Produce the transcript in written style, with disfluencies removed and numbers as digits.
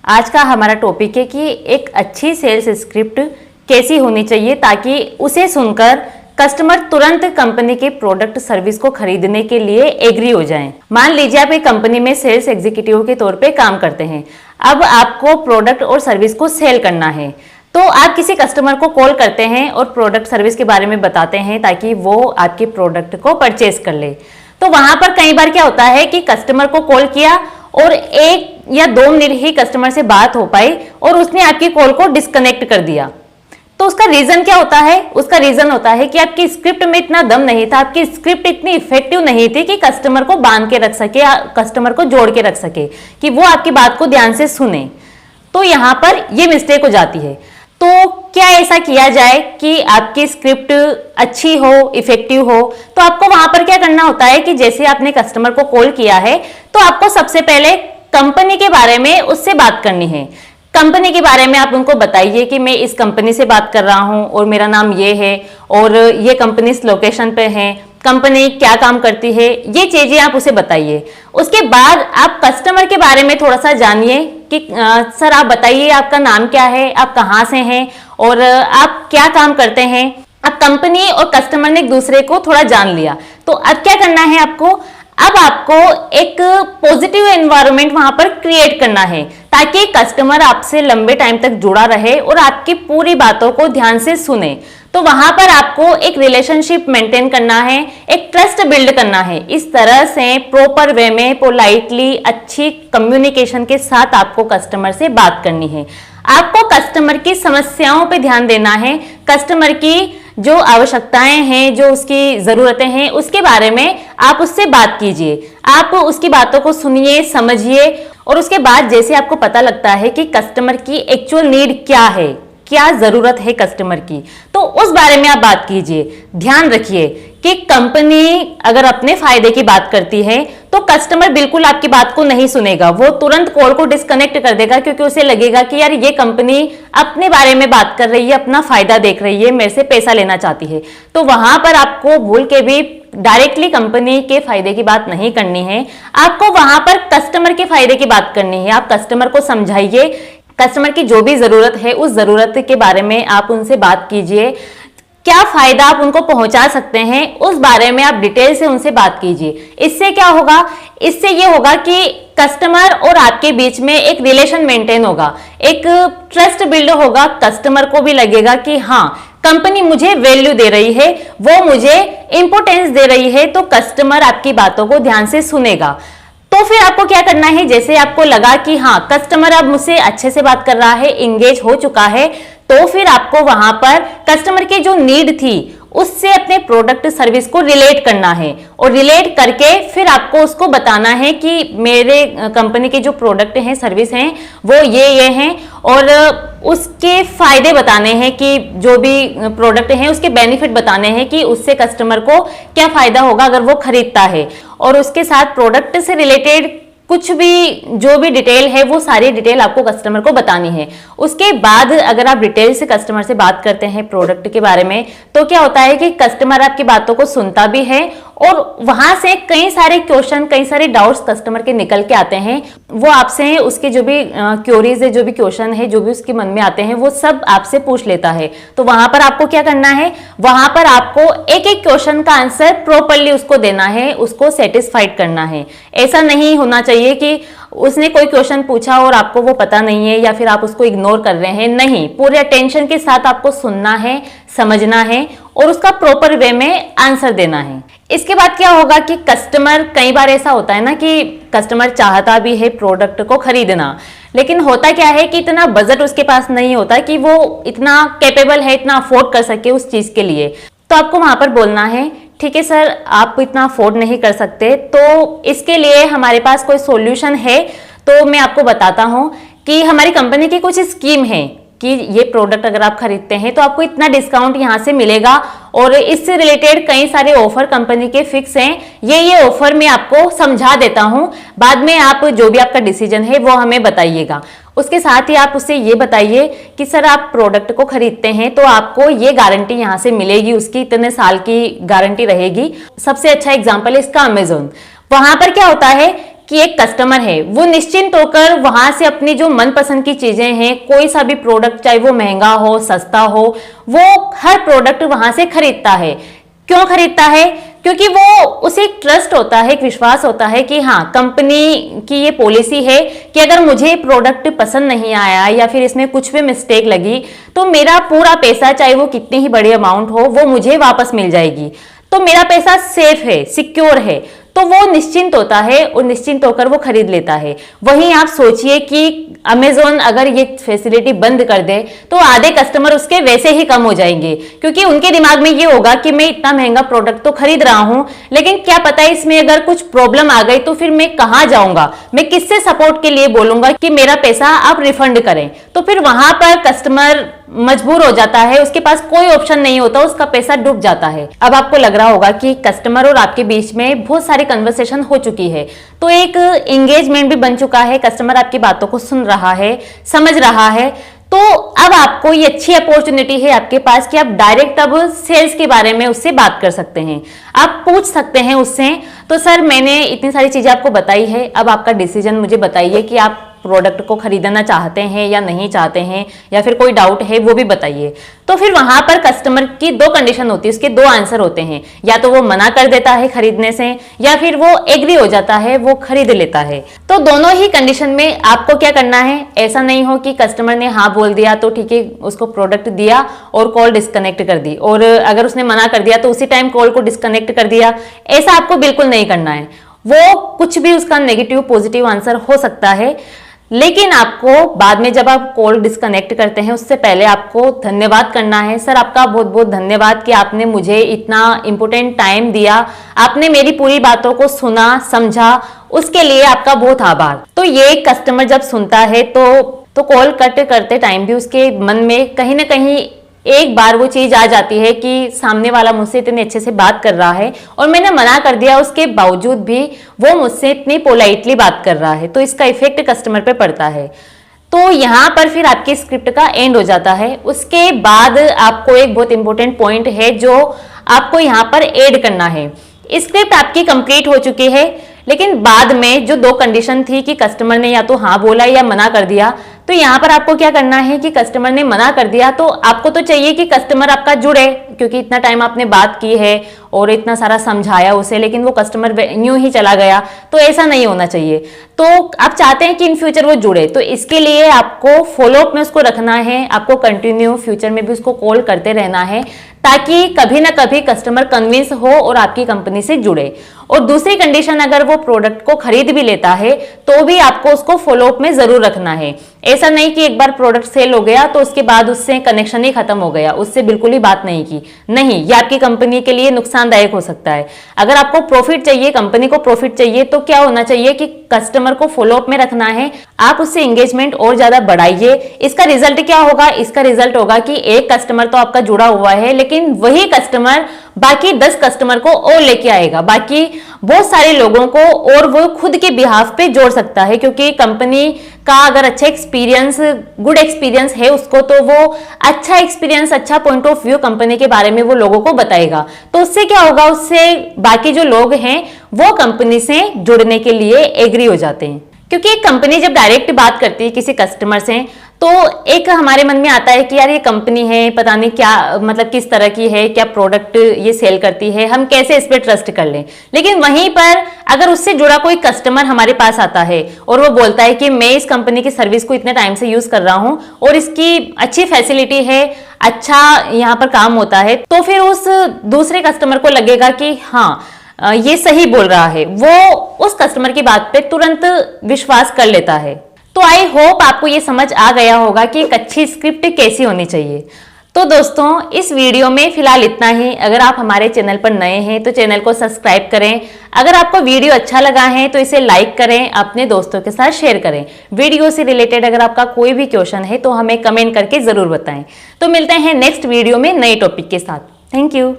आज का हमारा टॉपिक है कि एक अच्छी सेल्स स्क्रिप्ट कैसी होनी चाहिए ताकि उसे सुनकर कस्टमर तुरंत कंपनी के प्रोडक्ट सर्विस को खरीदने के लिए एग्री हो जाएं। मान लीजिए आप एक कंपनी में सेल्स एग्जीक्यूटिव के तौर पे काम करते हैं। अब आपको प्रोडक्ट और सर्विस को सेल करना है, तो आप किसी कस्टमर को कॉल करते हैं और प्रोडक्ट सर्विस के बारे में बताते हैं ताकि वो आपके प्रोडक्ट को परचेज कर ले। तो वहां पर कई बार क्या होता है कि कस्टमर को कॉल किया और 1 या 2 मिनट ही कस्टमर से बात हो पाई और उसने आपकी कॉल को डिस्कनेक्ट कर दिया। तो उसका रीजन क्या होता है? उसका रीजन होता है कि आपकी स्क्रिप्ट में इतना दम नहीं था, आपकी स्क्रिप्ट इतनी इफेक्टिव नहीं थी कि कस्टमर को बांध के रख सके, कस्टमर को जोड़ के रख सके कि वो आपकी बात को ध्यान से सुने। तो यहां पर ये मिस्टेक हो जाती है। तो क्या ऐसा किया जाए कि आपकी स्क्रिप्ट अच्छी हो, इफेक्टिव हो? तो आपको वहां पर क्या करना होता है कि जैसे आपने कस्टमर को कॉल किया है तो आपको सबसे पहले कंपनी के बारे में उससे बात करनी है। कंपनी के बारे में आप उनको बताइए कि मैं इस कंपनी से बात कर रहा हूं और मेरा नाम ये है और ये कंपनी इस लोकेशन पे है, कंपनी क्या काम करती है, ये चीजें आप उसे बताइए। उसके बाद आप कस्टमर के बारे में थोड़ा सा जानिए कि सर आप बताइए आपका नाम क्या है, आप कहाँ से हैं और आप क्या काम करते हैं। अब कंपनी और कस्टमर ने एक दूसरे को थोड़ा जान लिया, तो अब क्या करना है आपको? अब आपको एक पॉजिटिव एनवायरनमेंट वहां पर क्रिएट करना है ताकि कस्टमर आपसे लंबे टाइम तक जुड़ा रहे और आपकी पूरी बातों को ध्यान से सुने। तो वहां पर आपको एक रिलेशनशिप मेंटेन करना है, एक ट्रस्ट बिल्ड करना है। इस तरह से प्रॉपर वे में पोलाइटली अच्छी कम्युनिकेशन के साथ आपको कस्टमर से बात करनी है। आपको कस्टमर की समस्याओं पे ध्यान देना है, कस्टमर की जो आवश्यकताएं हैं, जो उसकी जरूरतें हैं, उसके बारे में आप उससे बात कीजिए। आप उसकी बातों को सुनिए, समझिए और उसके बाद जैसे आपको पता लगता है कि कस्टमर की एक्चुअल नीड क्या है, क्या जरूरत है कस्टमर की, तो उस बारे में आप बात कीजिए। ध्यान रखिए कि कंपनी अगर अपने फायदे की बात करती है तो कस्टमर बिल्कुल आपकी बात को नहीं सुनेगा, वो तुरंत कॉल को डिस्कनेक्ट कर देगा क्योंकि उसे लगेगा कि यार ये कंपनी अपने बारे में बात कर रही है, अपना फायदा देख रही है, मेरे से पैसा लेना चाहती है। तो वहां पर आपको भूल के भी डायरेक्टली कंपनी के फायदे की बात नहीं करनी है, आपको वहां पर कस्टमर के फायदे की बात करनी है। आप कस्टमर को समझाइए, कस्टमर की जो भी जरूरत है उस जरूरत के बारे में आप उनसे बात कीजिए, क्या फायदा आप उनको पहुंचा सकते हैं उस बारे में आप डिटेल से उनसे बात कीजिए। इससे क्या होगा? इससे ये होगा कि कस्टमर और आपके बीच में एक रिलेशन मेंटेन होगा, एक ट्रस्ट बिल्ड होगा। कस्टमर को भी लगेगा कि हाँ कंपनी मुझे वैल्यू दे रही है, वो मुझे इंपॉर्टेंस दे रही है, तो कस्टमर आपकी बातों को ध्यान से सुनेगा। तो फिर आपको क्या करना है? जैसे आपको लगा कि हाँ कस्टमर अब मुझसे अच्छे से बात कर रहा है, इंगेज हो चुका है, तो फिर आपको वहां पर कस्टमर की जो नीड थी उससे अपने प्रोडक्ट सर्विस को रिलेट करना है और रिलेट करके फिर आपको उसको बताना है कि मेरे कंपनी के जो प्रोडक्ट हैं, सर्विस हैं, वो ये हैं और उसके फायदे बताने हैं कि जो भी प्रोडक्ट हैं उसके बेनिफिट बताने हैं कि उससे कस्टमर को क्या फायदा होगा अगर वो खरीदता है। और उसके साथ प्रोडक्ट से रिलेटेड कुछ भी जो भी डिटेल है वो सारी डिटेल आपको कस्टमर को बतानी है। उसके बाद अगर आप डिटेल से कस्टमर से बात करते हैं प्रोडक्ट के बारे में तो क्या होता है कि कस्टमर आपकी बातों को सुनता भी है और वहां से कई सारे क्वेश्चन, कई सारे डाउट्स कस्टमर के निकल के आते हैं। वो आपसे उसके जो भी क्वेरीज है, जो भी क्वेश्चन है, जो भी उसके मन में आते हैं, वो सब आपसे पूछ लेता है। तो वहां पर आपको क्या करना है? वहां पर आपको एक एक क्वेश्चन का आंसर प्रॉपरली उसको देना है, उसको सेटिस्फाइड करना है। ऐसा नहीं होना चाहिए कि उसने कोई क्वेश्चन पूछा और आपको वो पता नहीं है या फिर आप उसको इग्नोर कर रहे हैं। नहीं, पूरे अटेंशन के साथ आपको सुनना है, समझना है और उसका प्रॉपर वे में आंसर देना है। इसके बाद क्या होगा कि कस्टमर, कई बार ऐसा होता है ना कि कस्टमर चाहता भी है प्रोडक्ट को खरीदना, लेकिन होता क्या है कि इतना बजट उसके पास नहीं होता कि वो इतना कैपेबल है, इतना अफोर्ड कर सके उस चीज के लिए। तो आपको वहां पर बोलना है, ठीक है सर आप इतना अफोर्ड नहीं कर सकते, तो इसके लिए हमारे पास कोई सॉल्यूशन है। तो मैं आपको बताता हूं कि हमारी कंपनी की कुछ स्कीम है कि ये प्रोडक्ट अगर आप खरीदते हैं तो आपको इतना डिस्काउंट यहाँ से मिलेगा और इससे रिलेटेड कई सारे ऑफर कंपनी के फिक्स हैं। ये ऑफर मैं आपको समझा देता हूँ, बाद में आप जो भी आपका डिसीजन है वो हमें बताइएगा। उसके साथ ही आप उससे ये बताइए कि सर आप प्रोडक्ट को खरीदते हैं तो आपको ये गारंटी यहाँ से मिलेगी, उसकी इतने साल की गारंटी रहेगी। सबसे अच्छा एग्जाम्पल है इसका अमेजोन। वहां पर क्या होता है कि एक कस्टमर है वो निश्चिंत होकर वहां से अपनी जो मनपसंद की चीजें हैं, कोई सा भी प्रोडक्ट चाहे वो महंगा हो सस्ता हो, वो हर प्रोडक्ट वहां से खरीदता है। क्यों खरीदता है? क्योंकि वो उसे एक ट्रस्ट होता है, एक विश्वास होता है कि हाँ, कंपनी की ये पॉलिसी है कि अगर मुझे प्रोडक्ट पसंद नहीं आया या फिर इसमें कुछ भी मिस्टेक लगी तो मेरा पूरा पैसा, चाहे वो कितनी ही बड़ी अमाउंट हो, वो मुझे वापस मिल जाएगी। तो मेरा पैसा सेफ है, सिक्योर है, तो वो निश्चिंत होता है और निश्चिंत होकर वो खरीद लेता है। वहीं आप सोचिए कि अमेज़न अगर ये फैसिलिटी बंद कर दे तो आधे कस्टमर उसके वैसे ही कम हो जाएंगे, क्योंकि उनके दिमाग में ये होगा कि मैं इतना महंगा प्रोडक्ट तो खरीद रहा हूं, लेकिन क्या पता है इसमें अगर कुछ प्रॉब्लम आ गई तो फिर मैं कहां जाऊंगा, मैं किससे सपोर्ट के लिए बोलूंगा कि मेरा पैसा आप रिफंड करें। तो फिर वहां पर कस्टमर मजबूर हो जाता है, उसके पास कोई ऑप्शन नहीं होता, उसका पैसा डूब जाता है। अब आपको लग रहा होगा कि कस्टमर और आपके बीच में बहुत सारी कन्वर्सेशन हो चुकी है, तो एक एंगेजमेंट भी बन चुका है, कस्टमर आपकी बातों को सुन रहा है, समझ रहा है। तो अब आपको ये अच्छी अपॉर्चुनिटी है आपके पास कि आप डायरेक्ट अब सेल्स के बारे में उससे बात कर सकते हैं। आप पूछ सकते हैं उससे, तो सर मैंने इतनी सारी चीजें आपको बताई है, अब आपका डिसीजन मुझे बताइए कि आप प्रोडक्ट को खरीदना चाहते हैं या नहीं चाहते हैं, या फिर कोई डाउट है वो भी बताइए। तो फिर वहां पर कस्टमर की दो कंडीशन होती है, उसके दो आंसर होते हैं, या तो वो मना कर देता है खरीदने से या फिर वो एग्री हो जाता है, वो खरीद लेता है। तो दोनों ही कंडीशन में आपको क्या करना है, ऐसा नहीं हो कि कस्टमर ने हाँ बोल दिया तो ठीक है, उसको प्रोडक्ट दिया और कॉल डिस्कनेक्ट कर दी, और अगर उसने मना कर दिया तो उसी टाइम कॉल को डिस्कनेक्ट कर दिया। ऐसा आपको बिल्कुल नहीं करना है। वो कुछ भी उसका नेगेटिव पॉजिटिव आंसर हो सकता है, लेकिन आपको बाद में जब आप कॉल डिस्कनेक्ट करते हैं उससे पहले आपको धन्यवाद करना है। सर आपका बहुत बहुत धन्यवाद कि आपने मुझे इतना इंपॉर्टेंट टाइम दिया, आपने मेरी पूरी बातों को सुना समझा, उसके लिए आपका बहुत आभार। तो ये कस्टमर जब सुनता है तो कॉल कट करते टाइम भी उसके मन में कहीं ना कहीं एक बार वो चीज आ जाती है कि सामने वाला मुझसे इतने अच्छे से बात कर रहा है और मैंने मना कर दिया, उसके बावजूद भी वो मुझसे इतनी पोलाइटली बात कर रहा है, तो इसका इफेक्ट कस्टमर पे पड़ता है। तो यहाँ पर फिर आपकी स्क्रिप्ट का एंड हो जाता है। उसके बाद आपको एक बहुत इंपॉर्टेंट पॉइंट है जो आपको यहाँ पर ऐड करना है। स्क्रिप्ट आपकी कंप्लीट हो चुकी है, लेकिन बाद में जो दो कंडीशन थी कि कस्टमर ने या तो हाँ बोला या मना कर दिया, तो यहाँ पर आपको क्या करना है कि कस्टमर ने मना कर दिया तो आपको तो चाहिए कि कस्टमर आपका जुड़े, क्योंकि इतना टाइम आपने बात की है और इतना सारा समझाया उसे, लेकिन वो कस्टमर यूं ही चला गया, तो ऐसा नहीं होना चाहिए। तो आप चाहते हैं कि इन फ्यूचर वो जुड़े, तो इसके लिए आपको फॉलोअप में उसको रखना है, आपको कंटिन्यू फ्यूचर में भी उसको कॉल करते रहना है, ताकि कभी ना कभी कस्टमर कन्विंस हो और आपकी कंपनी से जुड़े। और दूसरी कंडीशन, अगर वो प्रोडक्ट को खरीद भी लेता है तो भी आपको उसको फॉलोअप में जरूर रखना है। ऐसा नहीं कि एक बार प्रोडक्ट सेल हो गया तो उसके बाद उससे कनेक्शन ही खत्म हो गया, उससे बिल्कुल ही बात नहीं की। नहीं, ये आपकी कंपनी के लिए नुकसानदायक हो सकता है। अगर आपको प्रॉफिट चाहिए, कंपनी को प्रॉफिट चाहिए, तो क्या होना चाहिए कि कस्टमर को फॉलोअप में रखना है, आप उससे एंगेजमेंट और ज्यादा बढ़ाइए। इसका रिजल्ट क्या होगा? इसका रिजल्ट होगा कि एक कस्टमर तो आपका जुड़ा हुआ है, लेकिन वही कस्टमर बाकी 10 कस्टमर को और लेके आएगा, बाकी बहुत सारे लोगों को, और वो खुद के बिहाफ पे जोड़ सकता है, क्योंकि कंपनी का अगर अच्छा एक्सपीरियंस, गुड एक्सपीरियंस है उसको, तो वो अच्छा एक्सपीरियंस, अच्छा पॉइंट ऑफ व्यू कंपनी के बारे में वो लोगों को बताएगा। तो उससे क्या होगा, उससे बाकी जो लोग हैं वो कंपनी से जुड़ने के लिए एग्री हो जाते हैं। क्योंकि एक कंपनी जब डायरेक्ट बात करती है किसी कस्टमर से, तो एक हमारे मन में आता है कि यार ये कंपनी है, पता नहीं क्या, मतलब किस तरह की है, क्या प्रोडक्ट ये सेल करती है, हम कैसे इस पर ट्रस्ट कर लें। लेकिन वहीं पर अगर उससे जुड़ा कोई कस्टमर हमारे पास आता है और वो बोलता है कि मैं इस कंपनी की सर्विस को इतने टाइम से यूज कर रहा हूं और इसकी अच्छी फैसिलिटी है, अच्छा यहाँ पर काम होता है, तो फिर उस दूसरे कस्टमर को लगेगा कि हाँ ये सही बोल रहा है, वो उस कस्टमर की बात पे तुरंत विश्वास कर लेता है। तो आई होप आपको ये समझ आ गया होगा कि एक अच्छी स्क्रिप्ट कैसी होनी चाहिए। तो दोस्तों, इस वीडियो में फिलहाल इतना ही। अगर आप हमारे चैनल पर नए हैं तो चैनल को सब्सक्राइब करें। अगर आपको वीडियो अच्छा लगा है तो इसे लाइक करें, अपने दोस्तों के साथ शेयर करें। वीडियो से रिलेटेड अगर आपका कोई भी क्वेश्चन है तो हमें कमेंट करके जरूर बताएं। तो मिलते हैं नेक्स्ट वीडियो में नए टॉपिक के साथ। Thank you.